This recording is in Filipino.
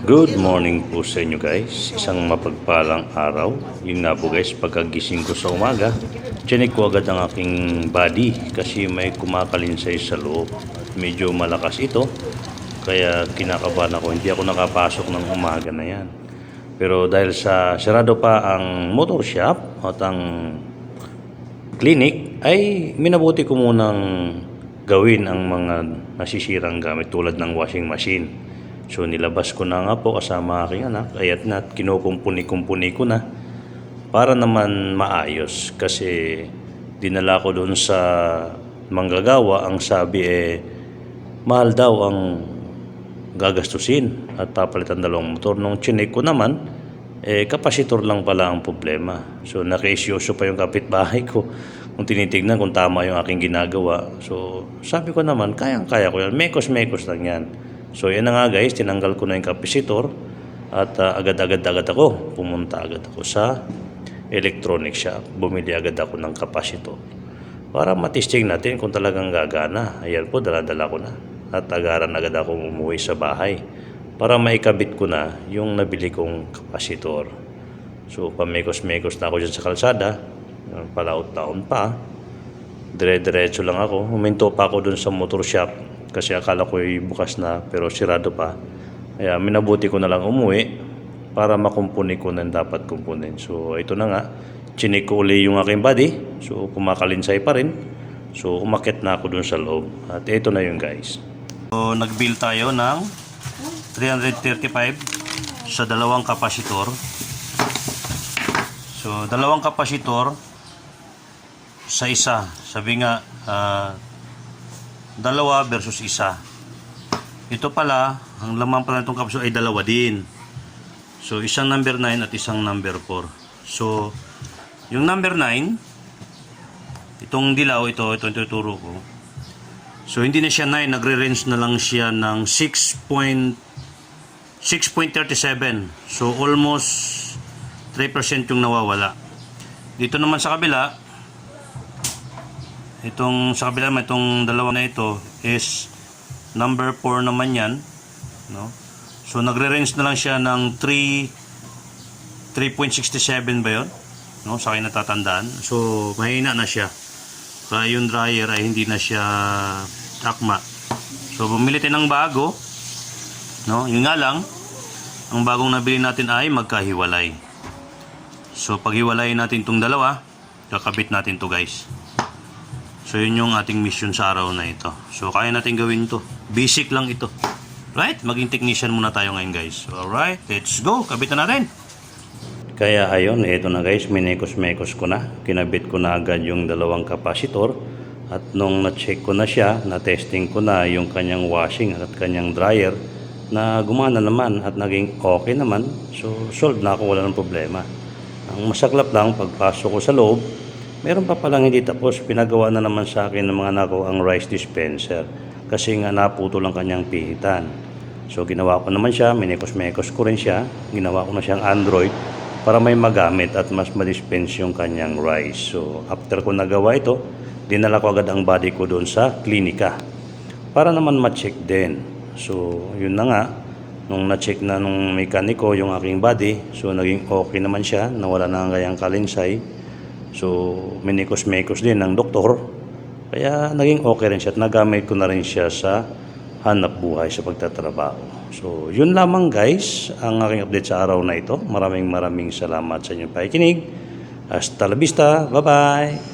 Good morning po sa inyo guys. Isang mapagpalang araw. Yun nga po guys, pagkagising ko sa umaga, chinek ko agad ang aking body kasi may kumakalinsay sa loob. Medyo malakas ito, kaya kinakabahan ako. Hindi ako nakapasok ng umaga na yan. Pero dahil sa sarado pa ang motor shop at ang clinic, ay minabuti ko munang gawin ang mga nasisirang gamit tulad ng washing machine. So nilabas ko na nga po kasama aking anak, kaya't na kinukumpuni-kumpuni ko na para naman maayos kasi dinala ko doon sa manggagawa. Ang sabi mahal daw ang gagastusin at papalitan dalawang motor. Nung chinek ko naman, kapasitor lang pala ang problema. So nakiisyoso pa yung kapitbahay ko kung tinitignan kung tama yung aking ginagawa. So sabi ko naman, kayang-kaya ko yan, mekos-mekos lang yan. So yan na nga guys, tinanggal ko na yung kapasitor at agad-agad ako, pumunta agad ako sa electronic shop. Bumili agad ako ng kapasitor para matesting natin kung talagang gagana. Ayan po, dala-dala ko na at agaran agad ako umuwi sa bahay para maikabit ko na yung nabili kong kapasitor. So pamekos-mekos na ako dyan sa kalsada, palaot-taon pa, dire-diretso lang ako. Huminto pa ako dun sa motor shop kasi akala ko bukas na pero sirado pa. Kaya minabuti ko na lang umuwi para makumpuni ko na dapat kumpunin. So ito na nga, chinik ko uli yung aking body. So kumakalinsay pa rin. So umakyat na ako dun sa loob. At ito na yung guys. So nag-bill tayo ng 335 sa dalawang kapasitor. So dalawang kapasitor sa isa. Sabi nga dalawa versus isa. Ito pala, ang laman pala nitong kapasitor ay dalawa din. So isang number 9 at isang number 4. So yung number 9, itong dilaw, ito ituturo ko. So hindi na siya 9, nagre-range na lang siya ng 6.37. So almost 3% yung nawawala. Dito naman sa kabila, itong dalawa na ito is number 4 naman yan, no? So nagre-range na lang siya ng 3.67 ba yun, no? Sa akin natatandaan. So mahina na siya, kaya yung dryer ay hindi na siya akma. So bumili tayo ng bago, no? Yun nga lang, ang bagong nabili natin ay magkahiwalay. So paghiwalayin natin itong dalawa, kakabit natin to guys. So yun yung ating mission sa araw na ito. So kaya natin gawin to. Basic lang ito. Right? Maging technician muna tayo ngayon guys. So, alright, let's go. Kabitan natin. Kaya ayun, ito na guys. Minekos-mekos ko na. Kinabit ko na agad yung dalawang kapasitor. At nung na-check ko na siya, na-testing ko na yung kanyang washing at kanyang dryer, na gumana naman at naging okay naman. So solved na ako, wala ng problema. Ang masaklap lang, pagpasok ko sa loob, meron pa palang hindi tapos. Pinagawa na naman sa akin ng mga anak ko ang rice dispenser kasi nga naputo lang kanyang pihitan. So ginawa ko naman siya, minekos-mekos ko rin siya. Ginawa ko na siyang Android para may magamit at mas madispense yung kanyang rice. So after ko nagawa ito, dinala ko agad ang body ko doon sa klinika para naman ma-check din. So yun na nga, nung na-check na nung mekaniko yung aking body, so naging okay naman siya, nawala na ang kanyang kalinsay. So, minikos-mekos din ng doktor. Kaya naging okay rin siya at nagamit ko na rin siya sa hanap buhay sa pagtatrabaho. So, yun lamang guys ang aking update sa araw na ito. Maraming salamat sa inyong pakikinig. Hasta la vista. Bye-bye.